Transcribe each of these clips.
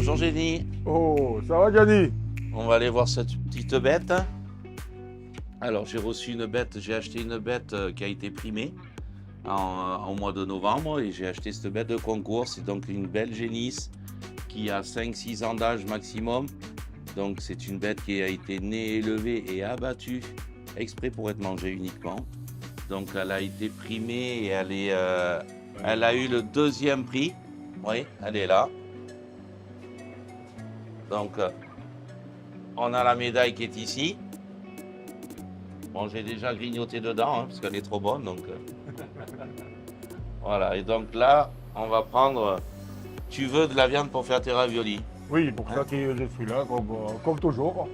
Bonjour Jenny. Oh, ça va Gianni? On va aller voir cette petite bête. Alors j'ai reçu une bête, j'ai acheté une bête qui a été primée au mois de novembre et j'ai acheté cette bête de concours. C'est donc une belle génisse qui a 5-6 ans d'âge maximum. Donc c'est une bête qui a été née, élevée et abattue exprès pour être mangée uniquement. Donc elle a été primée et elle a eu le 2e prix. Oui, elle est là. Donc on a la médaille qui est ici. Bon, j'ai déjà grignoté dedans parce qu'elle est trop bonne. Donc voilà, et donc là, on va prendre. Tu veux de la viande pour faire tes raviolis? Oui, pour ça que je suis là, comme toujours.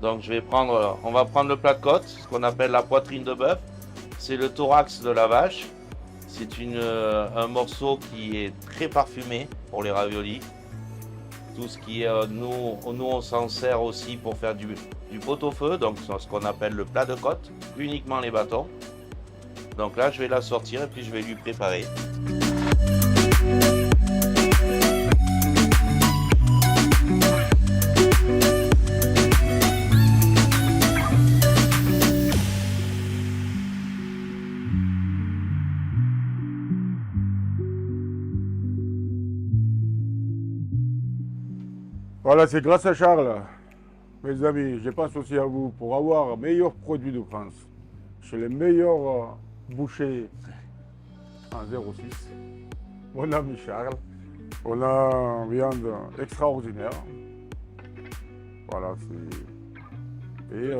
Donc on va prendre le plat de côte, ce qu'on appelle la poitrine de bœuf. C'est le thorax de la vache. C'est un morceau qui est très parfumé pour les raviolis. Tout ce qui est, nous on s'en sert aussi pour faire du pot-au-feu, donc ce qu'on appelle le plat de côte, uniquement les bâtons. Donc là, je vais la sortir et puis je vais lui préparer. Voilà, c'est grâce à Charles, mes amis, je pense aussi à vous, pour avoir meilleurs produits de France. Chez les meilleurs bouchers en 06. Mon ami Charles, on a une viande extraordinaire. Voilà, c'est... Et,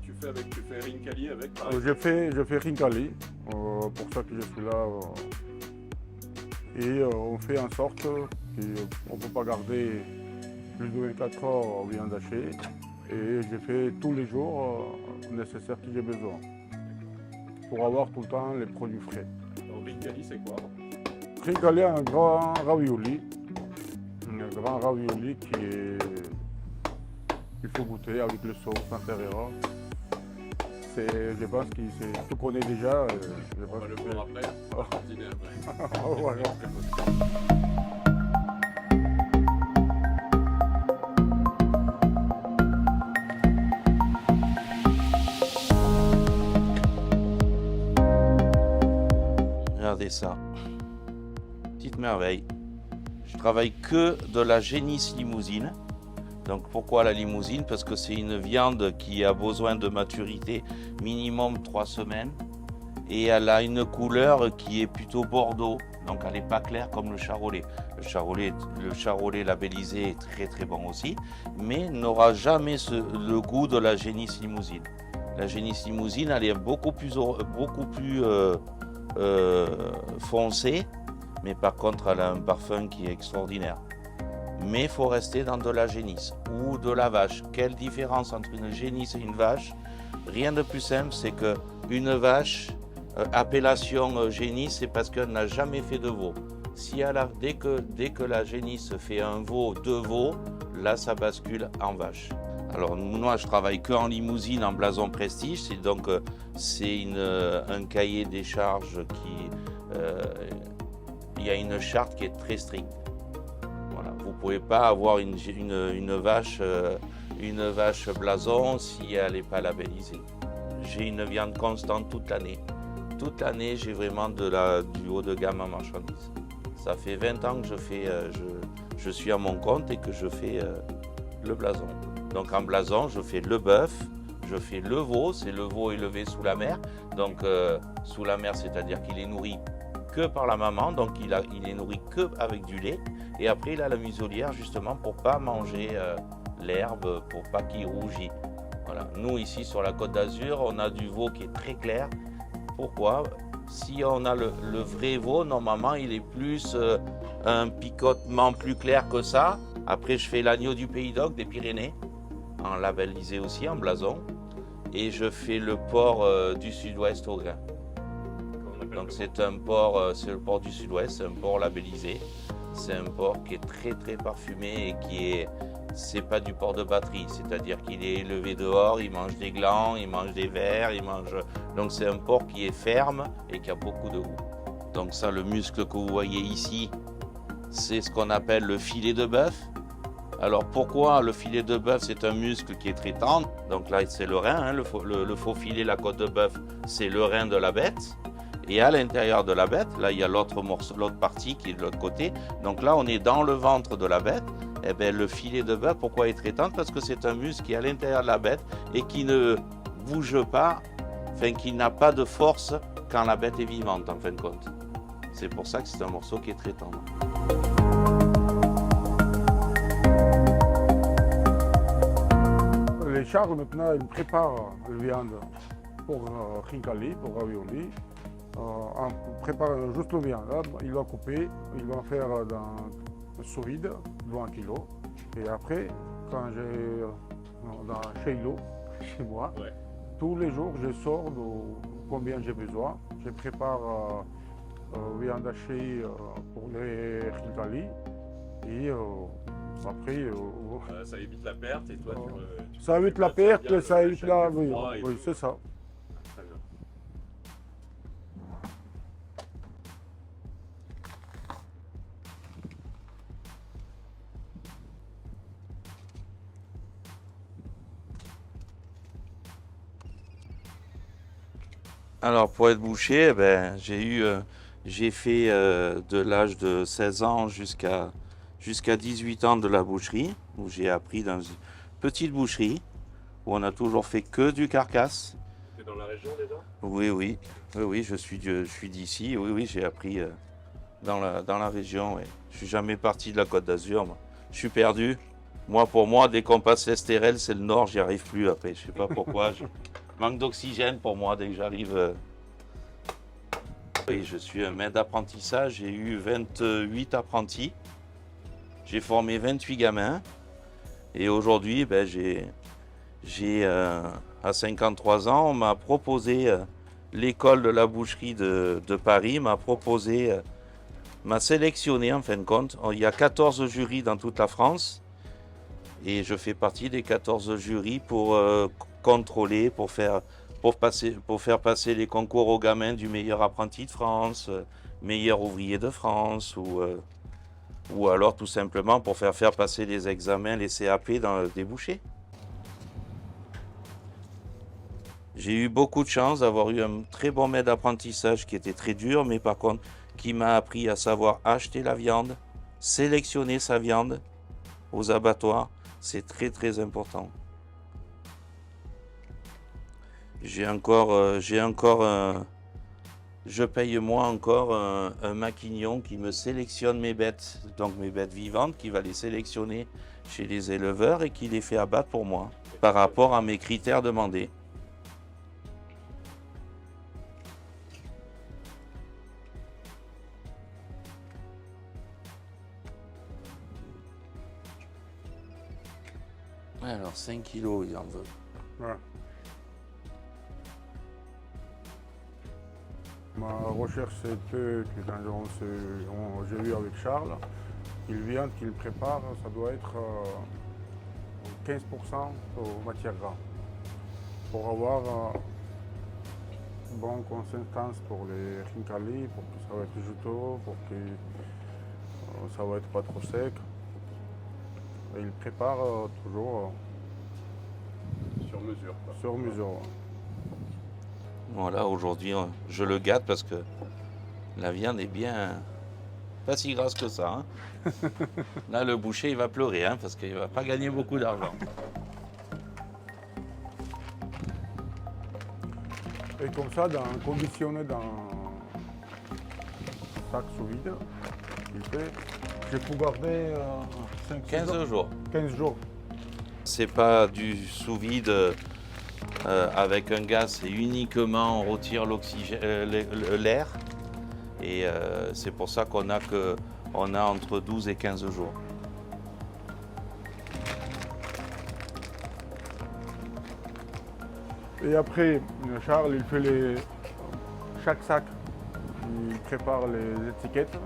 tu fais Rincali avec, par je fais Rincali, pour ça que je suis là. Et on fait en sorte qu'on ne peut pas garder plus de 24 heures viande hachée. Et je fais tous les jours nécessaire que j'ai besoin pour avoir tout le temps les produits frais. Donc Rincali, c'est quoi? Rincali, un grand ravioli. Un grand ravioli qu'il faut goûter avec le sauce intérieur. Je pense que tu connais déjà. On va le voir après, on va dîner après. Voilà. Regardez ça. Petite merveille. Je travaille que de la génisse limousine. Donc pourquoi la limousine? Parce que c'est une viande qui a besoin de maturité minimum 3 semaines. Et elle a une couleur qui est plutôt bordeaux. Donc elle n'est pas claire comme le charolais. Le charolais labellisé est très très bon aussi. Mais n'aura jamais le goût de la génisse limousine. La génisse limousine, elle est beaucoup plus foncée. Mais par contre, elle a un parfum qui est extraordinaire. Mais il faut rester dans de la génisse ou de la vache. Quelle différence entre une génisse et une vache? Rien de plus simple, c'est qu'une vache, appellation génisse, c'est parce qu'elle n'a jamais fait de veau. Dès que la génisse fait un veau, 2 veaux, là ça bascule en vache. Alors moi je travaille qu'en limousine, en blason prestige, c'est un cahier des charges il y a une charte qui est très stricte. Voilà. Vous ne pouvez pas avoir une vache blason si elle n'est pas labellisée. J'ai une viande constante toute l'année. Toute l'année, j'ai vraiment du haut de gamme en marchandises. Ça fait 20 ans que je suis à mon compte et que je fais le blason. Donc en blason, je fais le bœuf, je fais le veau, c'est le veau élevé sous la mer. Donc sous la mer, c'est-à-dire qu'il est nourri que par la maman, donc il est nourri que avec du lait. Et après, il a la muselière justement pour pas manger l'herbe, pour pas qu'il rougit. Voilà. Nous ici sur la Côte d'Azur, on a du veau qui est très clair. Pourquoi? Si on a le vrai veau, normalement, il est plus un picotement plus clair que ça. Après, je fais l'agneau du Pays d'Oc, des Pyrénées, en labellisé aussi, en blason. Et je fais le porc du Sud-Ouest au grain. Donc c'est le porc du Sud-Ouest, c'est un porc labellisé. C'est un porc qui est très très parfumé et c'est pas du porc de batterie, c'est-à-dire qu'il est élevé dehors, il mange des glands, il mange des vers, donc c'est un porc qui est ferme et qui a beaucoup de goût. Donc ça, le muscle que vous voyez ici, c'est ce qu'on appelle le filet de bœuf. Alors pourquoi le filet de bœuf, c'est un muscle qui est très tendre. Donc là, c'est le rein, hein, le faux filet, la côte de bœuf, c'est le rein de la bête. Et à l'intérieur de la bête, là, il y a l'autre morceau, l'autre partie qui est de l'autre côté. Donc là, on est dans le ventre de la bête. Et bien, le filet de bœuf, pourquoi il est très tendre? Parce que c'est un muscle qui est à l'intérieur de la bête et qui ne bouge pas, enfin, qui n'a pas de force quand la bête est vivante, en fin de compte. C'est pour ça que c'est un morceau qui est très tendre. Les Charles, maintenant, ils préparent la viande pour khinkali, pour ravioli. On prépare juste la viande. Là, il va couper, il va faire dans le sous vide, 20 kg. Et après, quand j'ai chez Hilo, chez moi, Ouais. tous les jours, je sors de combien j'ai besoin. Je prépare viande hachée pour les khinkali. Et après, Ça évite la perte et toi, ça évite la perte, ça évite la... Oui, c'est ça. Très bien. Alors pour être boucher, eh ben, j'ai fait de l'âge de 16 ans jusqu'à 18 ans de la boucherie, où j'ai appris dans une petite boucherie, où on a toujours fait que du carcasse. T'es dans la région déjà? Oui, je suis d'ici, oui, j'ai appris dans la région. Ouais. Je suis jamais parti de la Côte d'Azur, moi. Je suis perdu. Moi, pour moi, dès qu'on passe l'Estérel, c'est le nord, j'y arrive plus après. Je sais pas pourquoi. Manque d'oxygène pour moi dès que j'arrive. Oui, je suis un maître d'apprentissage. J'ai eu 28 apprentis. J'ai formé 28 gamins. Et aujourd'hui, ben, à 53 ans, on m'a proposé, l'école de la boucherie de Paris m'a proposé, m'a sélectionné en fin de compte. Il y a 14 jurys dans toute la France. Et je fais partie des 14 jurys pour contrôler, pour faire passer les concours aux gamins du meilleur apprenti de France, meilleur ouvrier de France, ou alors tout simplement pour faire passer les examens, les CAP des bouchers. J'ai eu beaucoup de chance d'avoir eu un très bon maître d'apprentissage qui était très dur, mais par contre qui m'a appris à savoir acheter la viande, sélectionner sa viande aux abattoirs. C'est très très important. Je paye moi encore un maquignon qui me sélectionne mes bêtes, donc mes bêtes vivantes, qui va les sélectionner chez les éleveurs et qui les fait abattre pour moi, par rapport à mes critères demandés. Alors 5 kilos, il en veut. Ouais. Ma recherche, c'était que quand j'ai vu avec Charles, qu'il viande qu'il prépare, ça doit être 15% de matière grasse. Pour avoir une bonne consistance pour les khinkali, pour que ça va être juteux, pour que ça va être pas trop sec. Et il prépare toujours Sur mesure, quoi. sur mesure. Voilà, aujourd'hui, je le gâte parce que la viande est bien pas si grasse que ça. Hein. Là, le boucher, il va pleurer hein, parce qu'il va pas gagner beaucoup d'argent. Et comme ça, conditionné dans sac sous vide, je peux garder 15 jours. 15 jours. C'est pas du sous-vide avec un gaz, c'est uniquement on retire l'air. Et c'est pour ça qu'on a entre 12 et 15 jours. Et après, Charles, il fait chaque sac, il prépare les étiquettes.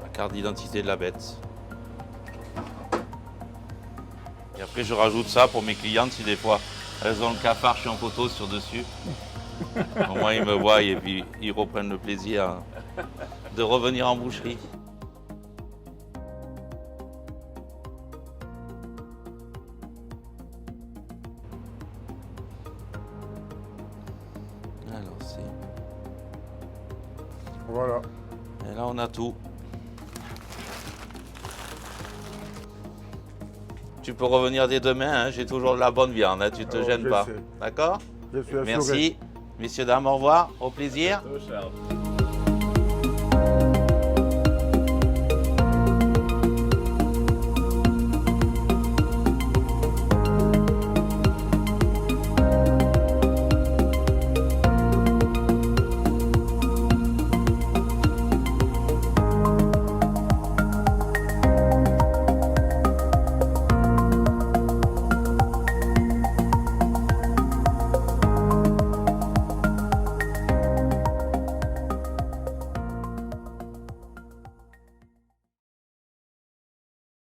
La carte d'identité de la bête. Et après, je rajoute ça pour mes clientes si des fois elles ont le cafard en photo sur dessus. Au moins, ils me voient et puis ils reprennent le plaisir de revenir en boucherie. Voilà. Et là, on a tout. Tu peux revenir dès demain, hein, j'ai toujours de la bonne viande, hein, tu te Alors, gênes je pas. sais. D'accord? Je suis assuré. Merci. Messieurs, dames, au revoir. Au plaisir. Ciao, Charles.